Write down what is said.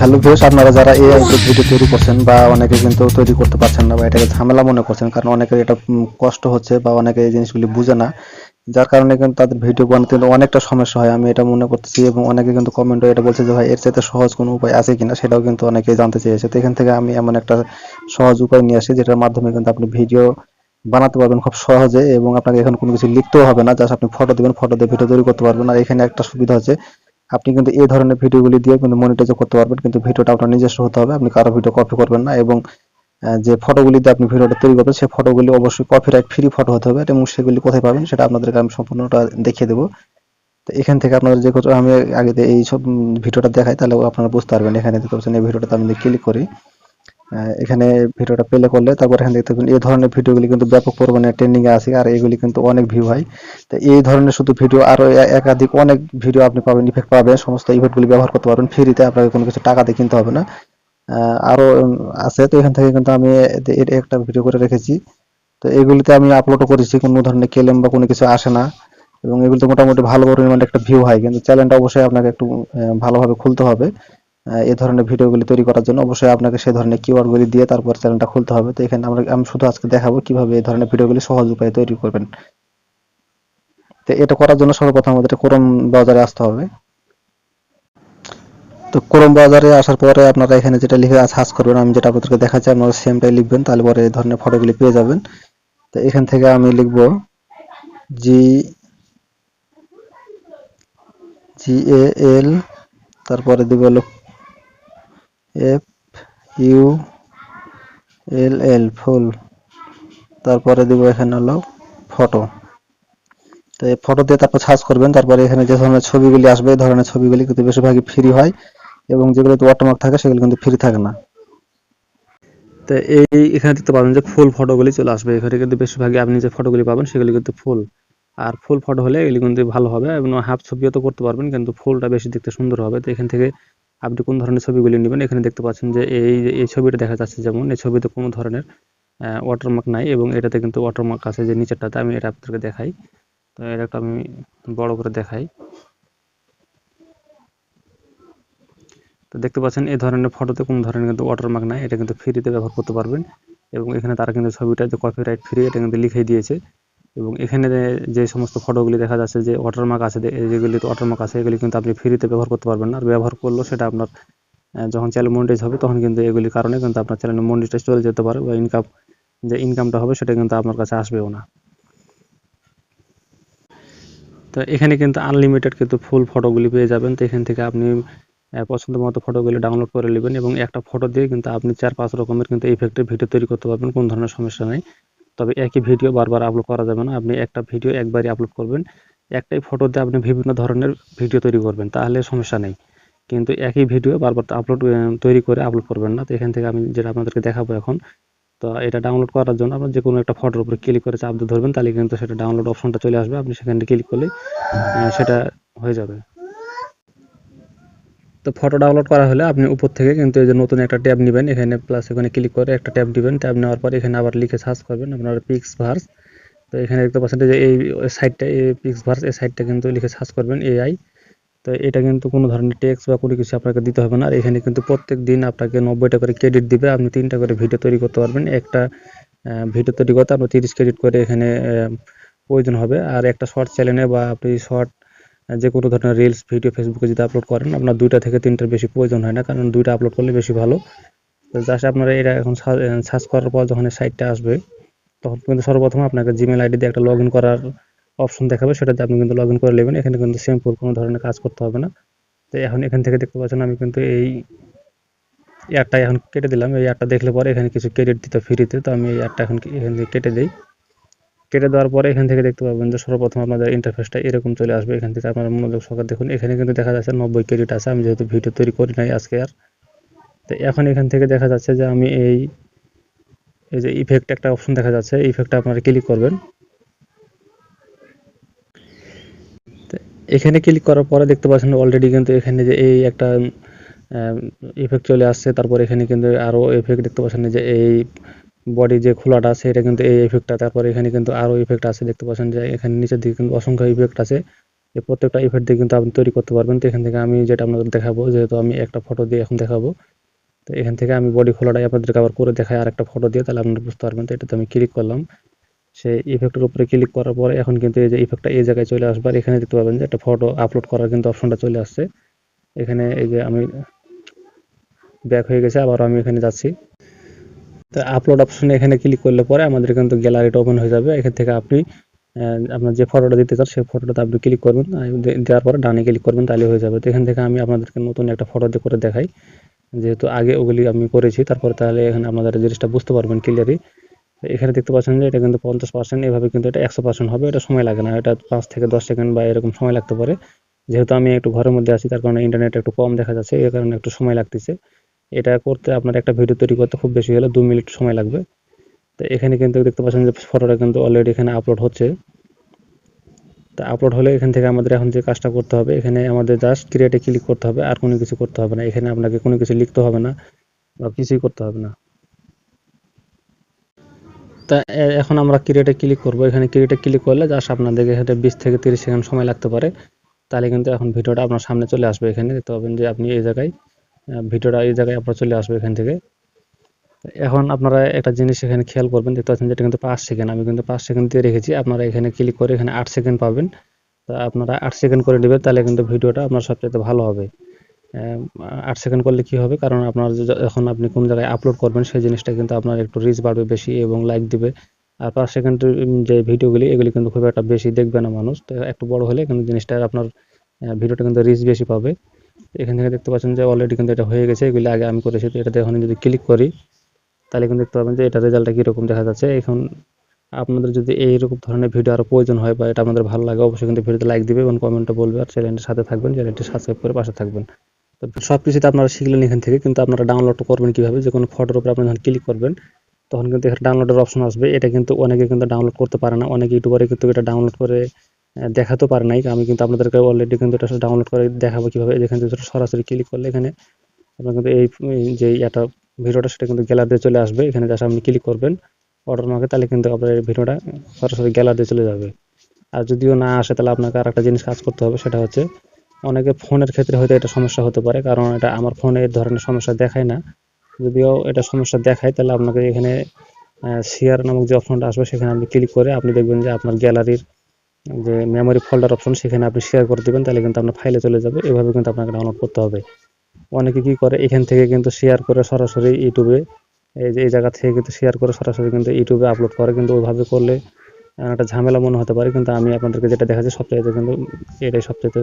Hello viewers, আপনারা যারা AI তে ভিডিও তৈরি করছেন বা অনেকে কিন্তু তৈরি করতে পারছেন না বা এটাকে ঝামেলা মনে করছেন, কারণ অনেকের এটা কষ্ট হচ্ছে বা অনেকে এই জিনিসগুলি বুঝে না, যার কারণে কিন্তু তাদের ভিডিও বানাতে কিন্তু অনেকটা সমস্যা হয়, আমি এটা মনে করতেছি। এবং অনেকে কিন্তু কমেন্টে এটা বলছে যে ভাই এর চাইতে সহজ কোনো উপায় আছে কিনা, সেটাও কিন্তু অনেকে জানতে চেয়েছে। তো এখান থেকে আমি এমন একটা সহজ উপায় নিয়ে আসি যেটার মাধ্যমে কিন্তু আপনি ভিডিও বানাতে পারবেন খুব সহজে, এবং আপনাকে এখন কোনো কিছু লিখতেও হবে না, জাস্ট আপনি ফটো দিবেন, ফটো দিয়ে ভিডিও তৈরি করতে পারবেন। আর এখানে একটা সুবিধা হচ্ছে, আপনি কিন্তু এই ধরনের ভিডিওগুলি দিয়ে কিন্তু মনিটাইজ করতে পারবেন, কিন্তু ভিডিওটা আপনার নিজস্ব হতে হবে, আপনি কারো ভিডিও কপি করবেন না। এবং যে ফটোগুলি দিয়ে আপনি ভিডিওটা তৈরি করবেন সেই ফটোগুলি অবশ্যই কপিরাইট ফ্রি ফটো হতে হবে, এবং সেগুলি কোথায় পাবেন সেটা আপনাদেরকে আমি সম্পূর্ণটা দেখিয়ে দেবো। তো এখান থেকে আপনাদের যে কথা আমি আগে এই সব ভিডিওটা দেখাই, তাহলে আপনারা বুঝতে পারবেন। এখানে দেখতে পাচ্ছেন এই ভিডিওটাতে আমি ক্লিক করি, এখানে ভিডিওটা প্লে করলে তারপর এখানে দেখতে পাবেন এই ধরনের ভিডিওগুলি কিন্তু ব্যাপক পরিমাণে ট্রেন্ডিং এ আছে, আর এগুলি কিন্তু অনেক ভিউ হয়। তো এই ধরনের শুধু ভিডিও আরো একাধিক অনেক ভিডিও আপনি পাবেন, ইফেক্ট পাবেন, সমস্ত ইফেক্টগুলি ব্যবহার করতে পারবেন ফ্রিতে, আপনাকে কোনো কিছু টাকা দিয়ে কিনতে হবে না। আরো আছে। তো এখান থেকে কিন্তু আমি এর একটা ভিডিও করে রেখেছি। তো এগুলিতে আমি আপলোডও করেছি, কোনো ধরনের ক্লেম বা কোনো কিছু আসে না, এবং এগুলিতে মোটামুটি ভালো পরিমাণে একটা ভিউ হয়। কিন্তু চ্যানেলটা অবশ্যই আপনাকে একটু ভালোভাবে খুলতে হবে। এই ধরনের ভিডিওগুলি তৈরি করার জন্য অবশ্যই আপনাকে সেই ধরনের কিওয়ার্ডগুলি দিয়ে তারপর চ্যানেলটা খুলতে হবে। তো এখানে আমি শুধু আজকে দেখাবো কিভাবে এই ধরনের ভিডিওগুলি সহজ উপায়ে তৈরি করবেন। তো এটা করার জন্য সর্বপ্রথম আমাদের ক্রোম ব্রাউজারে আসতে হবে। তো ক্রোম ব্রাউজারে আসার পরে আপনারা এখানে যেটা লিখে সার্চ করবেন, আমি যেটা আপনাদেরকে দেখাচ্ছি আপনারা সেমটাই লিখবেন, তাহলে পরে এই ধরনের ফটোগুলি পেয়ে যাবেন। তো এখান থেকে আমি লিখব জি GAL, তারপরে দিব হলো FULL ফুল, তারপরে দিব এখানে হলো ফটো। তো এই ফটো দিয়ে তারপর সার্চ করবেন, তারপরে এখানে যে ধরনের ছবিগুলি আসবে এই ধরনের ছবিগুলি কিন্তু বেশিরভাগই ফ্রি হয়, এবং যেগুলোতে ওয়াটারমার্ক থাকে সেগুলো কিন্তু ফ্রি থাকে না। তো এখানে দেখতে পাবেন যে ফুল ফটোগুলি চলে আসবে, এখানে কিন্তু বেশিরভাগই আপনি যে ফটোগুলি পাবেন সেগুলি কিন্তু ফুল। আর ফুল ফটো হলে এগুলি কিন্তু ভালো হবে, এবং হাফ ছবিও তো করতে পারবেন, কিন্তু ফুলটা বেশি দেখতে সুন্দর হবে। তো এখান থেকে আপনি কোন ধরনের ছবিগুলি নেবেন, এখানে দেখতে পাচ্ছেন যে এই ছবিটা দেখা যাচ্ছে, যেমন এই ছবিতে কোনো ধরনের ওয়াটারমার্ক নাই, এবং এটাতে কিন্তু ওয়াটারমার্ক আছে যে নিচেরটাতে। আমি এটা আপনাদেরকে দেখাই। তো এটা একটা আমি বড় করে দেখাই। তো দেখতে পাচ্ছেন এই ধরনের ফটোতে কোনো ধরনের কিন্তু ওয়াটারমার্ক নাই, এটা কিন্তু ফ্রিতে ব্যবহার করতে পারবেন। এবং এখানে তারা কিন্তু ছবিটা যে কপিরাইট ফ্রি এটা কিন্তু লিখে দিয়েছে। এবং এখানে যে সমস্ত ফটোগুলি দেখা যাচ্ছে যে ওয়াটারমার্ক আছে, যেগুলিতে ওয়াটারমার্ক আছে এগুলি কিন্তু আপনি ফ্রিতে ব্যবহার করতে পারবেন না, আর ব্যবহার করলেও সেটা আপনার যখন চ্যানেল মনিটাইজ হবে তখন কিন্তু এগুলির কারণে কিন্তু আপনার চ্যানেল মনিটাইজ চলে যেতে পারে, বা যে ইনকামটা হবে সেটা কিন্তু আপনার কাছে আসবেও না। তো এখানে কিন্তু আনলিমিটেড কিন্তু ফুল ফটোগুলি পেয়ে যাবেন। তো এখান থেকে আপনি পছন্দ মতো ফটোগুলি ডাউনলোড করে নেবেন, এবং একটা ফটো দিয়ে কিন্তু আপনি 4-5 রকমের কিন্তু ইফেক্টের ভিডিও তৈরি করতে পারবেন, কোনো ধরনের সমস্যা নেই। তবে একই ভিডিও বারবার আপলোড করা যাবে না, আপনি একটা ভিডিও একবারই আপলোড করবেন। একটাই ফটো দিয়ে আপনি বিভিন্ন ধরনের ভিডিও তৈরি করবেন, তাহলে সমস্যা নেই। কিন্তু একই ভিডিও বারবার তৈরি করে আপলোড করবেন না। তো এখান থেকে আমি যেটা আপনাদেরকে দেখাবো এখন, তো এটা ডাউনলোড করার জন্য আপনার যে কোনো একটা ফটোর উপরে ক্লিক করে চাপ দিয়ে ধরবেন, তাহলে কিন্তু সেটা ডাউনলোড অপশনটা চলে আসবে, আপনি সেখানে ক্লিক করলে সেটা হয়ে যাবে। তো ফটো ডাউনলোড করা হলে আপনি উপর থেকে কিন্তু এই যে নতুন একটা ট্যাব নেবেন, এখানে প্লাস এখানে ক্লিক করে একটা ট্যাব দিবেন, ট্যাব নেওয়ার পর এখানে আবার লিখে সার্চ করবেন আপনার পিক্সভার্স। তো এখানে দেখতে পাচ্ছেন যে এই সাইটটা, এই পিক্সভার্স, এই সাইটটা কিন্তু লিখে সার্চ করবেন AI। তো এটা কিন্তু কোনো ধরনের টেক্সট বা কোনো কিছু আপনাকে দিতে হবে না, আর এখানে কিন্তু প্রত্যেক দিন আপনাকে 90টা করে ক্রেডিট দিবে, আপনি 3টা করে ভিডিও তৈরি করতে পারবেন। একটা ভিডিও তৈরি করতে আপনার 30 ক্রেডিট করে এখানে প্রয়োজন হবে। আর একটা শর্ট চ্যানেলে বা আপনি শর্ট যে কোনো ধরনের রিলস ভিডিও ফেসবুকে যদি আপলোড করেন, আপনার 2টা থেকে 3টার বেশি প্রয়োজন হয় না, কারণ 2টা আপলোড করলে বেশি ভালো। তো জাস্ট আপনারা এটা এখন সার্চ করার পর যখন এই সাইটটা আসবে, তখন কিন্তু সর্বপ্রথম আপনাকে জিমেল আইডি দিয়ে একটা লগ ইন করার অপশন দেখাবে, সেটাতে আপনি কিন্তু লগ ইন করে নেবেন। এখানে কিন্তু সিম্পল কোনো ধরনের কাজ করতে হবে না। তো এখন এখান থেকে দেখতে পাচ্ছেন আমি কিন্তু এই অ্যাডটা এখন কেটে দিলাম। এই অ্যাডটা দেখলে পরে এখানে কিছু ক্রেডিট দিতে ফ্রিতে, তো আমি এই অ্যাডটা এখন এখান থেকে কেটে দিই। কেটে দেওয়ার পরে এখান থেকে দেখতে পাবেন যে সর্বপ্রথম আপনাদের ইন্টারফেসটা এরকম চলে আসবে। এখান থেকে আপনারা মনোযোগ সহকারে দেখুন, এখানে কিন্তু দেখা যাচ্ছে 90 ক্রেডিট আছে, আমি যেহেতু ভিডিও তৈরি করি নাই আজকে আর। তো এখন এখান থেকে দেখা যাচ্ছে যে আমি এই যে ইফেক্ট একটা অপশন দেখা যাচ্ছে, ইফেক্টটা আপনারা ক্লিক করবেন। তো এখানে ক্লিক করার পরে দেখতে পাচ্ছেন অলরেডি কিন্তু এখানে যে এই একটা ইফেক্ট চলে আসছে। তারপর এখানে কিন্তু আরো ইফেক্ট দেখতে পাচ্ছেন যে এই বডি যে খোলাটা আছে এটা কিন্তু এই ইফেক্টটা। তারপর এখানে কিন্তু আরো ইফেক্ট আছে, দেখতে পাচ্ছেন যে এখানে নিচের দিকে কিন্তু অসংখ্য ইফেক্ট আছে। এই প্রত্যেকটা ইফেক্ট দিয়ে কিন্তু আপনি তৈরি করতে পারবেন। তো এখান থেকে আমি যেটা আপনাদের দেখাবো, যেহেতু আমি একটা ফটো দিয়ে এখন দেখাবো, তো এখান থেকে আমি বডি খোলাটাই আপনাদেরকে আবার করে দেখাই আরেকটা ফটো দিয়ে, তাহলে আপনারা বুঝতে পারবেন। তো এটাতে আমি ক্লিক করলাম, সেই ইফেক্টের উপরে ক্লিক করার পরে এখন কিন্তু এই যে ইফেক্টটা এই জায়গায় চলে আসবে, আর এখানে দেখতে পাবেন যে একটা ফটো আপলোড করার কিন্তু অপশনটা চলে আসছে। এখানে এই যে আমি ব্যাক হয়ে গেছে, আবার আমি এখানে যাচ্ছি। তো আপলোড অপশনে এখানে ক্লিক করলে পরে আমাদের কিন্তু গ্যালারিটা ওপেন হয়ে যাবে। এখান থেকে আপনি আপনার যে ফটোটা দিতে চান সেই ফটোটাতে আপনি ক্লিক করবেন, দেওয়ার পরে ডানে ক্লিক করবেন, তাহলে হয়ে যাবে। তো এখান থেকে আমি আপনাদেরকে নতুন একটা ফটো দিয়ে করে দেখাই, যেহেতু আগে ওগুলি আমি করেছি, তারপরে তাহলে এখানে আপনারা জিনিসটা বুঝতে পারবেন ক্লিয়ারলি। এখানে দেখতে পাচ্ছেন যে এটা কিন্তু 50%, এভাবে কিন্তু এটা 100% হবে। এটা সময় লাগে না, এটা 5 থেকে 10 সেকেন্ড বা এরকম সময় লাগতে পারে। যেহেতু আমি একটু ঘরের মধ্যে আছি, তার কারণে ইন্টারনেট একটু কম দেখা যাচ্ছে, এই কারণে একটু সময় লাগতেছে। এটা করতে আপনার একটা ভিডিও তৈরি করতে খুব বেশি হলে 2 মিনিট সময় লাগবে। তো এখানে কিন্তু দেখতে পাচ্ছেন যে ফটোটা কিন্তু অলরেডি এখানে আপলোড হচ্ছে। তা আপলোড হলে এখান থেকে আমাদের এখন যে কাজটা করতে হবে, এখানে আমাদের জাস্ট ক্রিয়েটে ক্লিক করতে হবে, আর কোনো কিছু করতে হবে না। এখানে আপনাকে কোনো কিছু লিখতে হবে না বা কিছুই করতে হবে না। তা এখন আমরা ক্রিয়েটে ক্লিক করব। এখানে ক্রিয়েটে ক্লিক করলে জাস্ট আপনাদের এখানে 20 থেকে 30 সেকেন্ড সময় লাগতে পারে। তাহলে কিন্তু এখন ভিডিওটা আপনার সামনে চলে আসবে। এখানে দেখতে পাবেন যে আপনি এই জায়গায় ভিডিওটা এই জায়গায় আপনার চলে আসবে এখান থেকে। এখন আপনারা একটা জিনিস এখানে খেয়াল করবেন, দেখতে পাচ্ছেন যেটা কিন্তু 5 সেকেন্ড, আমি কিন্তু 5 সেকেন্ড দিয়ে রেখেছি। আপনারা এখানে ক্লিক করে এখানে 8 সেকেন্ড পাবেন। তা আপনারা 8 সেকেন্ড করে নেবেন, তাহলে কিন্তু ভিডিওটা আপনার সবচেয়ে ভালো হবে। 8 সেকেন্ড করলে কি হবে, কারণ আপনার যখন আপনি কোন জায়গায় আপলোড করবেন সেই জিনিসটা কিন্তু আপনার একটু রিচ বাড়বে বেশি এবং লাইক দিবে। আর 5 সেকেন্ডের যে ভিডিওগুলি এগুলি কিন্তু খুব একটা বেশি দেখবে না মানুষ। তো একটু বড় হলে কিন্তু জিনিসটা আপনার ভিডিওটা কিন্তু রিচ বেশি পাবে। এখান থেকে দেখতে পাচ্ছেন যে অলরেডি কিন্তু এটা হয়ে গেছে, এগুলি আগে আমি করেছি। তো এটাতে এখন যদি ক্লিক করি, তাহলে কিন্তু দেখতে পাবেন যে এটা রেজাল্টটা কীরকম দেখা যাচ্ছে। এখন আপনাদের যদি এইরকম ধরনের ভিডিও আরও প্রয়োজন হয় বা এটা আপনাদের ভালো লাগে, অবশ্যই কিন্তু ভিডিওতে লাইক দিবে এবং কমেন্টে বলবে, আর চ্যানেলটির সাথে থাকবেন, চ্যানেলটি সাবস্ক্রাইব করে পাশে থাকবেন। তো সব কিছুতে আপনারা শিখলেন এখান থেকে, কিন্তু আপনারা ডাউনলোড করবেন কীভাবে। যে কোনো ফটোর উপরে আপনি যখন ক্লিক করবেন তখন কিন্তু এখানে ডাউনলোডের অপশন আসবে। এটা কিন্তু অনেকে কিন্তু ডাউনলোড করতে পারে না, অনেক ইউটিউবারে কিন্তু এটা ডাউনলোড করে দেখাতেও পারে নাই। আমি কিন্তু আপনাদেরকে অলরেডি কিন্তু এটা ডাউনলোড করে দেখাবো কীভাবে। যেখানে সরাসরি ক্লিক করলে এখানে আপনার কিন্তু এই যে এটা ভিডিওটা সেটা কিন্তু গ্যালারিতে চলে আসবে। এখানে জাস্ট আপনি ক্লিক করবেন ওয়াটারমার্কে, তাহলে কিন্তু আপনার এই ভিডিওটা সরাসরি গ্যালারিতে চলে যাবে। আর যদিও না আসে, তাহলে আপনাকে আর একটা জিনিস কাজ করতে হবে, সেটা হচ্ছে অনেকে ফোনের ক্ষেত্রে হয়তো এটা সমস্যা হতে পারে, কারণ এটা আমার ফোনে এই ধরনের সমস্যা দেখায় না। যদিও এটা সমস্যা দেখায়, তাহলে আপনাকে এখানে শেয়ার নামক যে অপশনটা আসবে সেখানে আপনি ক্লিক করে আপনি দেখবেন যে আপনার গ্যালারির যে মেমোরি ফোল্ডার অপশন সেখানে আপনি শেয়ার করে দেবেন, তাহলে কিন্তু আপনার ফাইলে চলে যাবে। এভাবে কিন্তু আপনাকে ডাউনলোড করতে হবে। অনেকে কি করে এখান থেকে কিন্তু শেয়ার করে সরাসরি ইউটিউবে, এই যে এই জায়গা থেকে কিন্তু শেয়ার করে সরাসরি কিন্তু ইউটিউবে আপলোড করে, কিন্তু ওইভাবে করলে একটা ঝামেলা মনে হতে পারে। কিন্তু আমি আপনাদেরকে যেটা দেখাচ্ছি সবচাইতে কিন্তু এটাই সবচাইতে